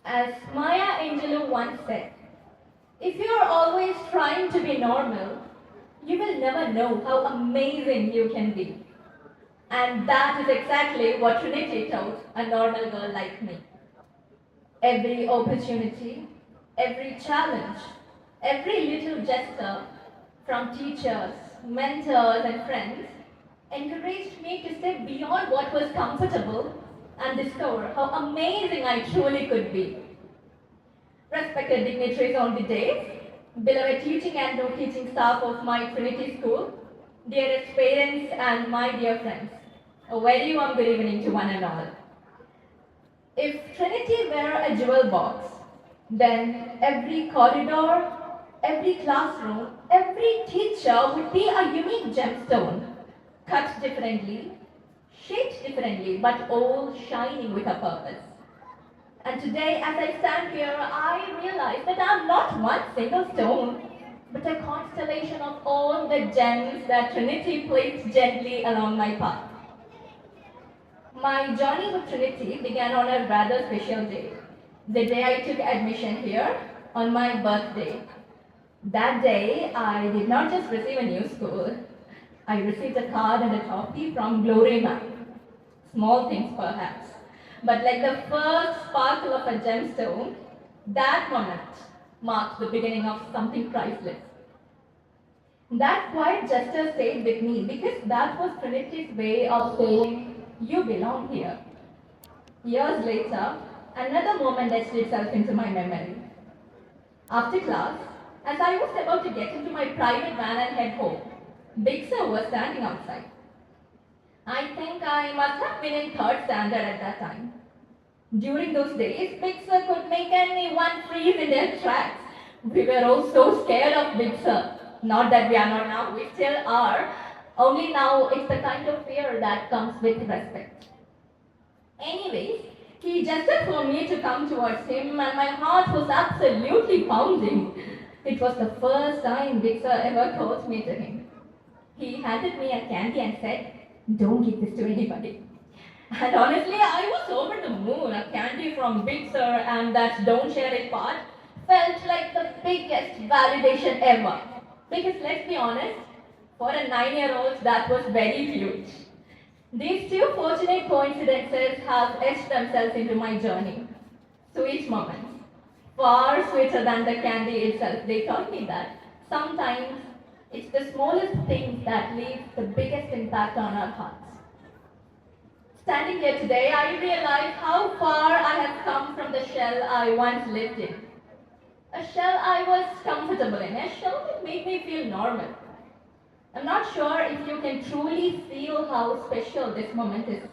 As Maya Angelou once said, if you are always trying to be normal, you will never know how amazing you can be. And that is exactly what Trinity taught a normal girl like me. Every opportunity, every challenge, every little gesture from teachers, mentors, and friends encouraged me to step beyond what was comfortable and discover how amazing I truly could be. Respected dignitaries on the day, beloved teaching and non-teaching staff of my Trinity School, dearest parents and my dear friends, a very warm good evening to one and all. If Trinity were a jewel box, then every corridor, every classroom, every teacher would be a unique gemstone, cut differently, shaped differently, but all shining with a purpose. And today, as I stand here, I realize that I'm not one single stone, but a constellation of all the gems that Trinity placed gently along my path. My journey with Trinity began on a rather special day, the day I took admission here on my birthday. That day, I did not just receive a new school, I received a card and a copy from Glory Ma'am. Small things perhaps, but like the first sparkle of a gemstone, that moment marked the beginning of something priceless. That quiet gesture stayed with me because that was Trinity's way of saying, you belong here. Years later, another moment etched itself into my memory. After class, as I was about to get into my private van and head home, Big Sir was standing outside. I think I must have been in third standard at that time. During those days, Big Sir could make anyone freeze in their tracks. We were all so scared of Big Sir. Not that we are not now, we still are. Only now it's the kind of fear that comes with respect. Anyways, he gestured for me to come towards him and my heart was absolutely pounding. It was the first time Big Sir ever called me to him. He handed me a candy and said, don't give this to anybody. And honestly, I was over the moon. A candy from Big Sir and that don't share it part felt like the biggest validation ever. Because let's be honest, for a 9-year-old, that was very huge. These two fortunate coincidences have etched themselves into my journey. Sweet moments, far sweeter than the candy itself. They taught me that sometimes it's the smallest things that leave the biggest impact on our hearts. Standing here today, I realize how far I have come from the shell I once lived in. A shell I was comfortable in, a shell that made me feel normal. I'm not sure if you can truly feel how special this moment is.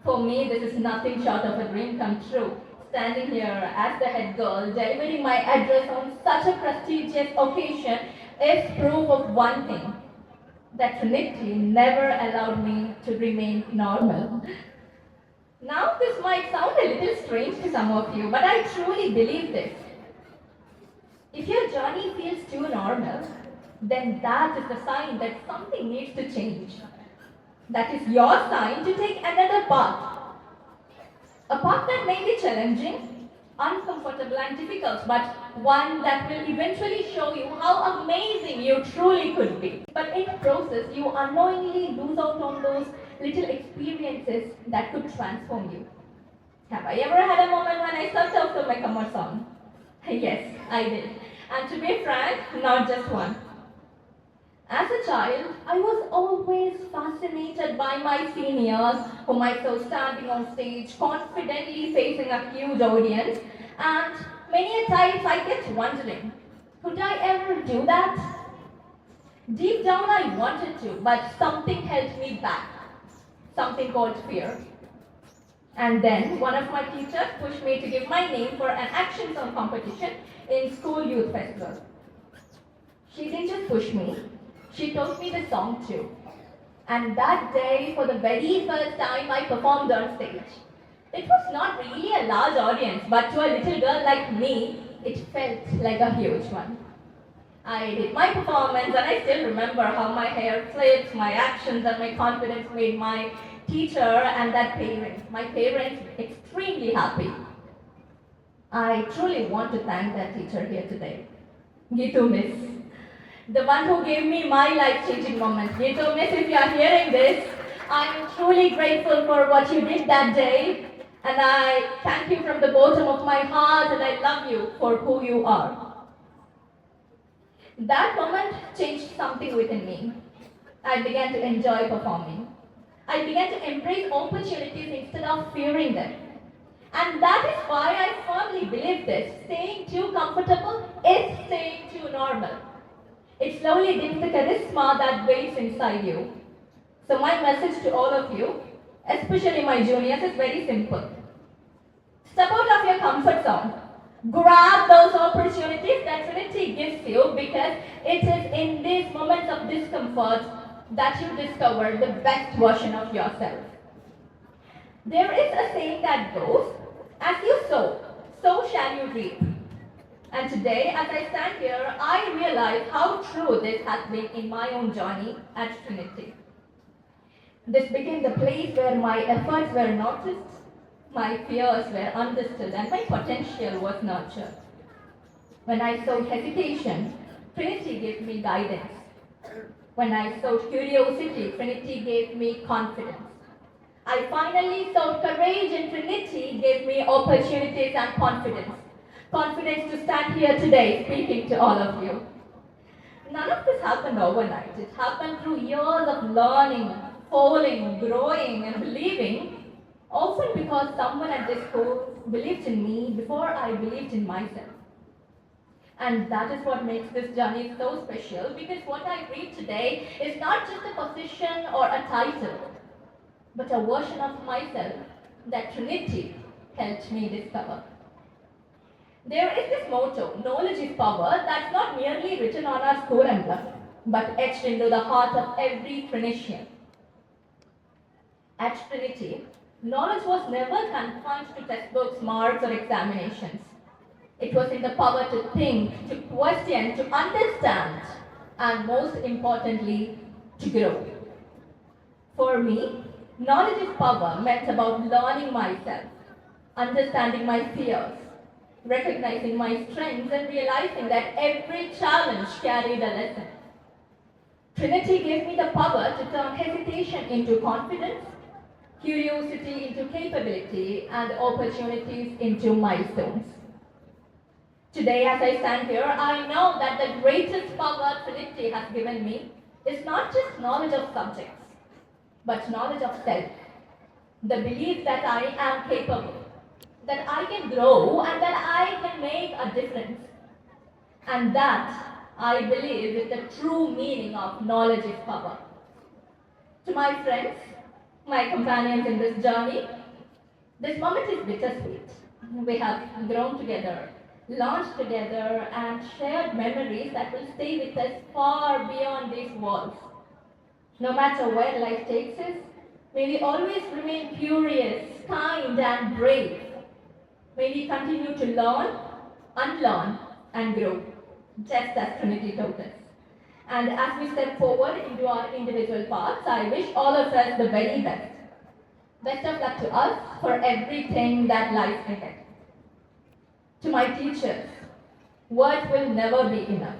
For me, this is nothing short of a dream come true. Standing here as the head girl, delivering my address on such a prestigious occasion is proof of one thing, that Trinity never allowed me to remain normal. Now this might sound a little strange to some of you, but I truly believe this. If your journey feels too normal, then that is the sign that something needs to change. That is your sign to take another path. A path that may be challenging, uncomfortable and difficult, but one that will eventually show you how amazing you truly could be. But in the process, you unknowingly lose out on those little experiences that could transform you. Have I ever had a moment when I stepped out of my comfort zone? Yes, I did. And to be frank, not just one. As a child, I was always fascinated by my seniors, whom I saw standing on stage, confidently facing a huge audience, and many a times I kept wondering, could I ever do that? Deep down I wanted to, but something held me back, something called fear. And then one of my teachers pushed me to give my name for an action song competition in school youth festival. She didn't just push me, she taught me the song too. And that day, for the very first time, I performed on stage. It was not really a large audience, but to a little girl like me, it felt like a huge one. I did my performance and I still remember how my hair flipped, my actions and my confidence made my teacher and my parents extremely happy. I truly want to thank that teacher here today. Gitu, Miss. The one who gave me my life-changing moment. Gitu, Miss, if you are hearing this, I am truly grateful for what you did that day. And I thank you from the bottom of my heart, and I love you for who you are. That moment changed something within me. I began to enjoy performing. I began to embrace opportunities instead of fearing them. And that is why I firmly believe this. Staying too comfortable is staying too normal. It slowly dims the charisma that waits inside you. So my message to all of you, especially my juniors, is very simple. Step out of your comfort zone. Grab those opportunities that Trinity gives you, because it is in these moments of discomfort that you discover the best version of yourself. There is a saying that goes, as you sow, so shall you reap. And today, as I stand here, I realize how true this has been in my own journey at Trinity. This became the place where my efforts were noticed, my fears were understood, and my potential was nurtured. When I sowed hesitation, Trinity gave me guidance. When I sowed curiosity, Trinity gave me confidence. I finally sowed courage, and Trinity gave me opportunities and confidence. Confidence to stand here today speaking to all of you. None of this happened overnight. It happened through years of learning, falling, growing, and believing, often because someone at this school believed in me before I believed in myself. And that is what makes this journey so special, because what I read today is not just a position or a title, but a version of myself that Trinity helped me discover. There is this motto, knowledge is power, that's not merely written on our school emblem, but etched into the heart of every Trinitian. At Trinity, knowledge was never confined to textbooks, marks, or examinations. It was in the power to think, to question, to understand, and most importantly, to grow. For me, knowledge is power meant about learning myself, understanding my fears, recognizing my strengths, and realizing that every challenge carried a lesson. Trinity gave me the power to turn hesitation into confidence, curiosity into capability, and opportunities into milestones. Today, as I stand here, I know that the greatest power Trinity has given me is not just knowledge of subjects, but knowledge of self. The belief that I am capable, that I can grow, and that I can make a difference. And that, I believe, is the true meaning of knowledge is power. To my friends, my companions in this journey, this moment is bittersweet. We have grown together, launched together, and shared memories that will stay with us far beyond these walls. No matter where life takes us, may we always remain curious, kind, and brave. May we continue to learn, unlearn, and grow, just as Trinity taught us. And as we step forward into our individual paths, I wish all of us the very best. Best of luck to us for everything that lies ahead. To my teachers, words will never be enough.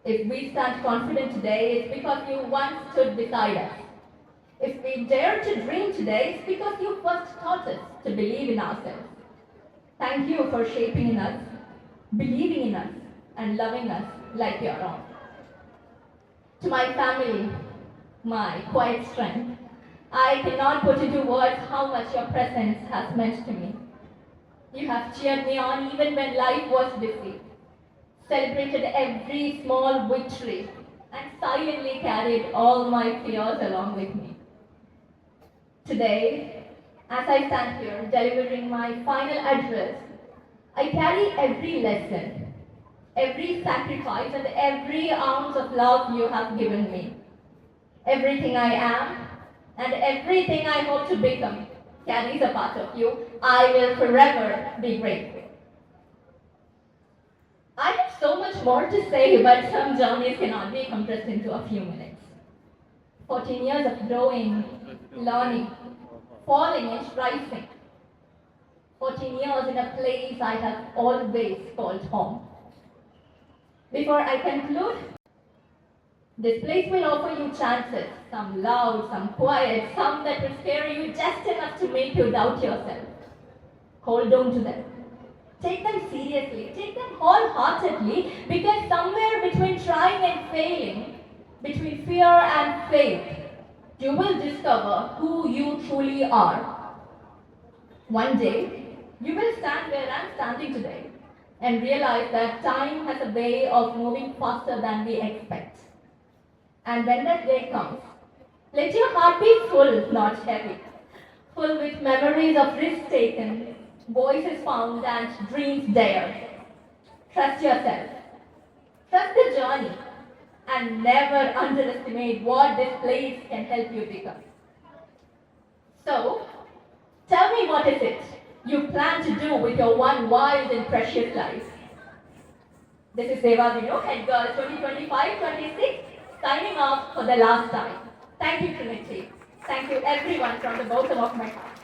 If we stand confident today, it's because you once stood beside us. If we dare to dream today, it's because you first taught us to believe in ourselves. Thank you for shaping in us, believing in us, and loving us like your own. To my family, my quiet strength, I cannot put into words how much your presence has meant to me. You have cheered me on even when life was busy, celebrated every small victory, and silently carried all my fears along with me. Today, as I stand here delivering my final address, I carry every lesson, every sacrifice, and every ounce of love you have given me. Everything I am and everything I hope to become carries a part of you. I will forever be grateful. I have so much more to say, but some journeys cannot be compressed into a few minutes. 14 years of growing, learning, falling and rising. 14 years in a place I have always called home. Before I conclude, this place will offer you chances, some loud, some quiet, some that will scare you just enough to make you doubt yourself. Hold on to them. Take them seriously, take them wholeheartedly, because somewhere between trying and failing, between fear and faith, you will discover who you truly are. One day, you will stand where I'm standing today and realize that time has a way of moving faster than we expect. And when that day comes, let your heart be full, not heavy, full with memories of risks taken, voices found, and dreams dared. Trust yourself, trust the journey, and never underestimate what this place can help you become. So, tell me, what is it you plan to do with your one wild and precious life? This is Deva, Binu, Head Girl 2025-26, signing off for the last time. Thank you, Trinity. Thank you, everyone, from the bottom of my heart.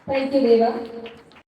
Thank you, Deva.